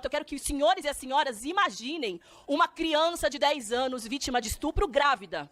eu quero que os senhores e as senhoras imaginem uma criança de 10 anos vítima de estupro grávida.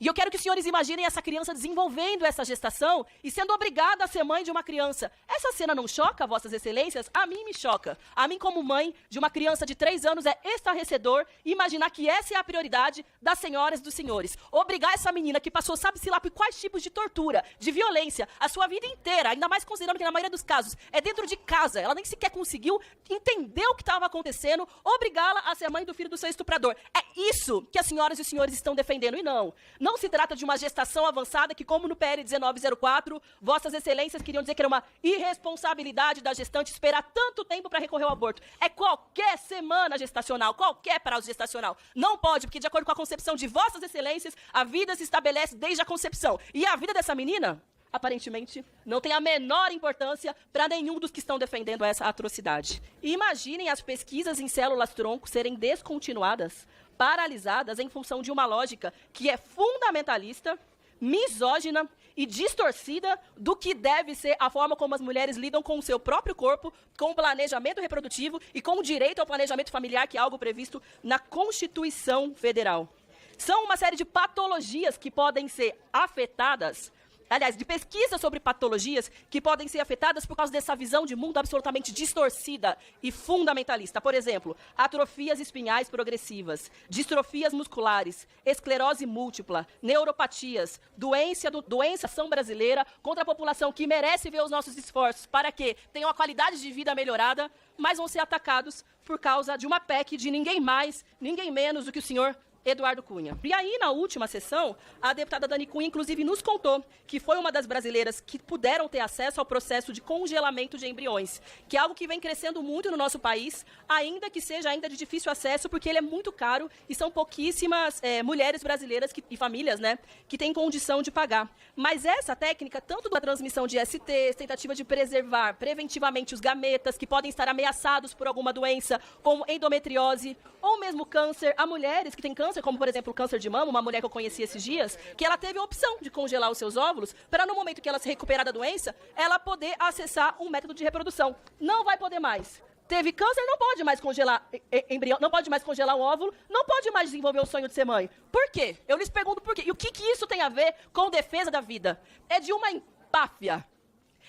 E eu quero que os senhores imaginem essa criança desenvolvendo essa gestação e sendo obrigada a ser mãe de uma criança. Essa cena não choca, vossas excelências? A mim me choca. A mim, como mãe de uma criança de 3 anos, é estarrecedor imaginar que essa é a prioridade das senhoras e dos senhores. Obrigar essa menina que passou, sabe-se lá por quais tipos de tortura, de violência, a sua vida inteira, ainda mais considerando que na maioria dos casos é dentro de casa, ela nem sequer conseguiu entender o que estava acontecendo, obrigá-la a ser mãe do filho do seu estuprador. É isso que as senhoras e os senhores estão defendendo, e não se trata de uma gestação avançada que, como no PL 1904, vossas excelências queriam dizer que era uma irresponsabilidade da gestante esperar tanto tempo para recorrer ao aborto. É qualquer semana gestacional, qualquer prazo gestacional. Não pode, porque de acordo com a concepção de vossas excelências, a vida se estabelece desde a concepção. E a vida dessa menina, aparentemente, não tem a menor importância para nenhum dos que estão defendendo essa atrocidade. E imaginem as pesquisas em células-tronco serem descontinuadas, paralisadas em função de uma lógica que é fundamentalista, misógina e distorcida do que deve ser a forma como as mulheres lidam com o seu próprio corpo, com o planejamento reprodutivo e com o direito ao planejamento familiar, que é algo previsto na Constituição Federal. São uma série de patologias que podem ser afetadas, aliás, de pesquisas sobre patologias que podem ser afetadas por causa dessa visão de mundo absolutamente distorcida e fundamentalista. Por exemplo, atrofias espinhais progressivas, distrofias musculares, esclerose múltipla, neuropatias, doença brasileira contra a população que merece ver os nossos esforços para que tenham a qualidade de vida melhorada, mas vão ser atacados por causa de uma PEC de ninguém mais, ninguém menos do que o senhor Eduardo Cunha. E aí, na última sessão, a deputada Dani Cunha, inclusive, nos contou que foi uma das brasileiras que puderam ter acesso ao processo de congelamento de embriões, que é algo que vem crescendo muito no nosso país, ainda que seja ainda de difícil acesso, porque ele é muito caro e são pouquíssimas mulheres brasileiras e famílias, né, que têm condição de pagar. Mas essa técnica, tanto da transmissão de STs, tentativa de preservar preventivamente os gametas, que podem estar ameaçados por alguma doença, como endometriose, ou mesmo câncer, a mulheres que têm câncer, como por exemplo o câncer de mama, uma mulher que eu conheci esses dias, que ela teve a opção de congelar os seus óvulos para no momento que ela se recuperar da doença, ela poder acessar um método de reprodução. Não vai poder mais. Teve câncer, não pode mais congelar embrião, não pode mais congelar o óvulo, não pode mais desenvolver o sonho de ser mãe. Por quê? Eu lhes pergunto por quê. E o que isso tem a ver com defesa da vida? É de uma empáfia,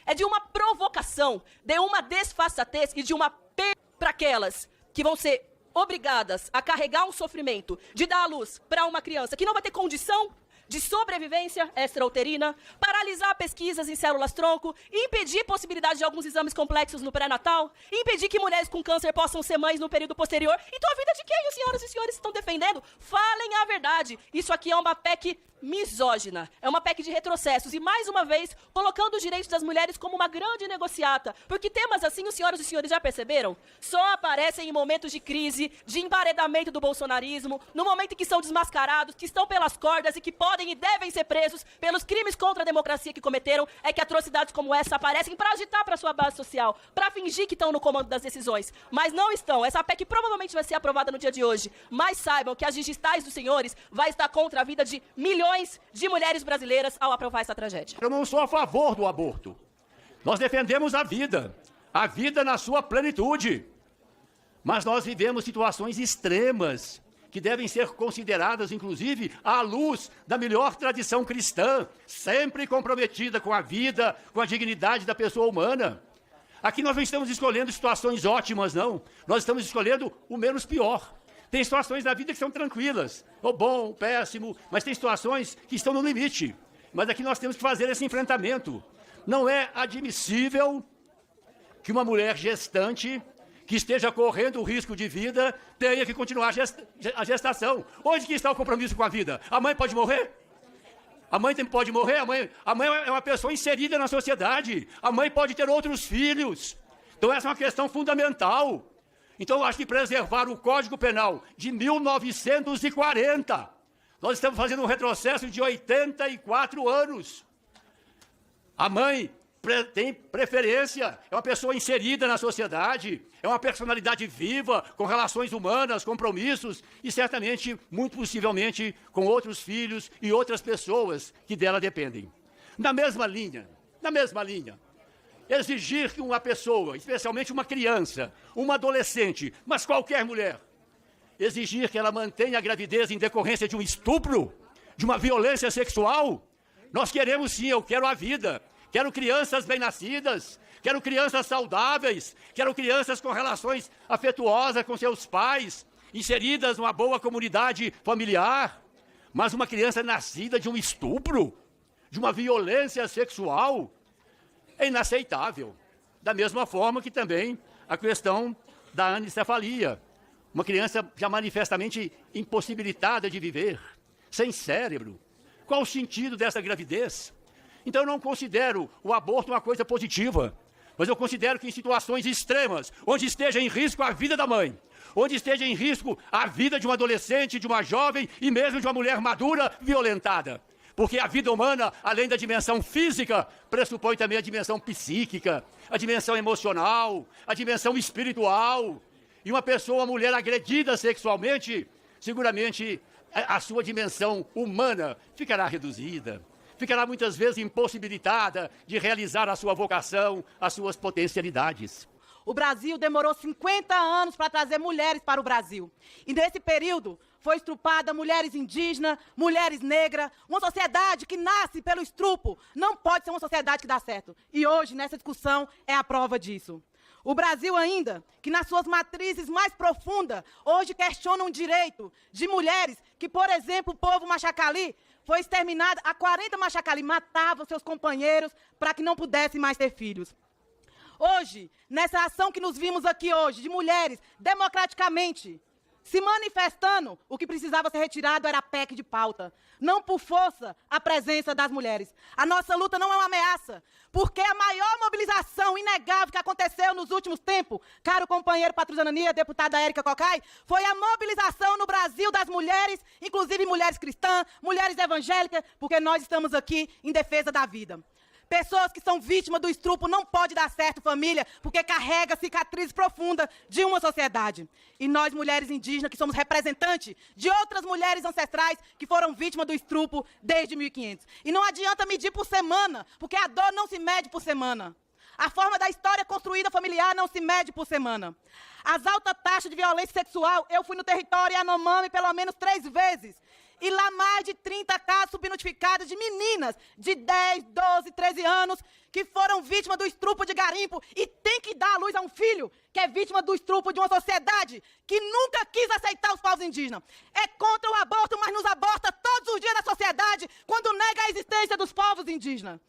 é de uma provocação, de uma desfaçatez e de uma para aquelas que vão ser obrigadas a carregar um sofrimento de dar à luz para uma criança que não vai ter condição de sobrevivência extrauterina, paralisar pesquisas em células-tronco, impedir possibilidade de alguns exames complexos no pré-natal, impedir que mulheres com câncer possam ser mães no período posterior. Então a vida de quem os senhoras e senhores estão defendendo? Falem a verdade. Isso aqui é uma PEC misógina, é uma PEC de retrocessos e, mais uma vez, colocando os direitos das mulheres como uma grande negociata, porque temas assim, os senhoras e senhores já perceberam? Só aparecem em momentos de crise, de emparedamento do bolsonarismo, no momento em que são desmascarados, que estão pelas cordas e que podem e devem ser presos pelos crimes contra a democracia que cometeram, é que atrocidades como essa aparecem para agitar para sua base social, para fingir que estão no comando das decisões, mas não estão. Essa PEC provavelmente vai ser aprovada no dia de hoje, mas saibam que as digitais dos senhores vai estar contra a vida de milhões de mulheres brasileiras ao aprovar essa tragédia. Eu não sou a favor do aborto. Nós defendemos a vida na sua plenitude. Mas nós vivemos situações extremas que devem ser consideradas, inclusive, à luz da melhor tradição cristã, sempre comprometida com a vida, com a dignidade da pessoa humana. Aqui nós não estamos escolhendo situações ótimas, não. Nós estamos escolhendo o menos pior. Tem situações na vida que são tranquilas, ou bom, péssimo, mas tem situações que estão no limite. Mas aqui nós temos que fazer esse enfrentamento. Não é admissível que uma mulher gestante, que esteja correndo o risco de vida, tenha que continuar a gestação. Onde que está o compromisso com a vida? A mãe pode morrer? A mãe pode morrer? A mãe é uma pessoa inserida na sociedade. A mãe pode ter outros filhos. Então essa é uma questão fundamental. Então, eu acho que preservar o Código Penal de 1940, nós estamos fazendo um retrocesso de 84 anos. A mãe tem preferência, é uma pessoa inserida na sociedade, é uma personalidade viva, com relações humanas, compromissos e certamente, muito possivelmente, com outros filhos e outras pessoas que dela dependem. Na mesma linha, exigir que uma pessoa, especialmente uma criança, uma adolescente, mas qualquer mulher, exigir que ela mantenha a gravidez em decorrência de um estupro, de uma violência sexual? Nós queremos sim, eu quero a vida, quero crianças bem-nascidas, quero crianças saudáveis, quero crianças com relações afetuosas com seus pais, inseridas numa boa comunidade familiar, mas uma criança nascida de um estupro, de uma violência sexual, é inaceitável. Da mesma forma que também a questão da anencefalia, uma criança já manifestamente impossibilitada de viver, sem cérebro. Qual o sentido dessa gravidez? Então eu não considero o aborto uma coisa positiva, mas eu considero que em situações extremas, onde esteja em risco a vida da mãe, onde esteja em risco a vida de um adolescente, de uma jovem e mesmo de uma mulher madura violentada. Porque a vida humana, além da dimensão física, pressupõe também a dimensão psíquica, a dimensão emocional, a dimensão espiritual. E uma pessoa, uma mulher agredida sexualmente, seguramente a sua dimensão humana ficará reduzida. Ficará muitas vezes impossibilitada de realizar a sua vocação, as suas potencialidades. O Brasil demorou 50 anos para trazer mulheres para o Brasil. E nesse período foi estrupada mulheres indígenas, mulheres negras, uma sociedade que nasce pelo estrupo. Não pode ser uma sociedade que dá certo. E hoje, nessa discussão, é a prova disso. O Brasil ainda, que nas suas matrizes mais profundas, hoje questiona um direito de mulheres que, por exemplo, o povo Machacali foi exterminado, a 40 Machacali matavam seus companheiros para que não pudessem mais ter filhos. Hoje, nessa ação que nos vimos aqui hoje, de mulheres democraticamente se manifestando, o que precisava ser retirado era a PEC de pauta. Não por força a presença das mulheres. A nossa luta não é uma ameaça, porque a maior mobilização inegável que aconteceu nos últimos tempos, caro companheiro Patrus Ananias, deputada Érica Cocai, foi a mobilização no Brasil das mulheres, inclusive mulheres cristãs, mulheres evangélicas, porque nós estamos aqui em defesa da vida. Pessoas que são vítimas do estupro não pode dar certo, família, porque carrega cicatrizes profundas de uma sociedade. E nós, mulheres indígenas, que somos representantes de outras mulheres ancestrais que foram vítimas do estupro desde 1500. E não adianta medir por semana, porque a dor não se mede por semana. A forma da história construída familiar não se mede por semana. As altas taxas de violência sexual, eu fui no território Yanomami pelo menos 3 vezes. E lá mais de 30 casos subnotificados de meninas de 10, 12, 13 anos que foram vítimas do estupro de garimpo e tem que dar à luz a um filho que é vítima do estupro de uma sociedade que nunca quis aceitar os povos indígenas. É contra o aborto, mas nos aborta todos os dias da sociedade quando nega a existência dos povos indígenas.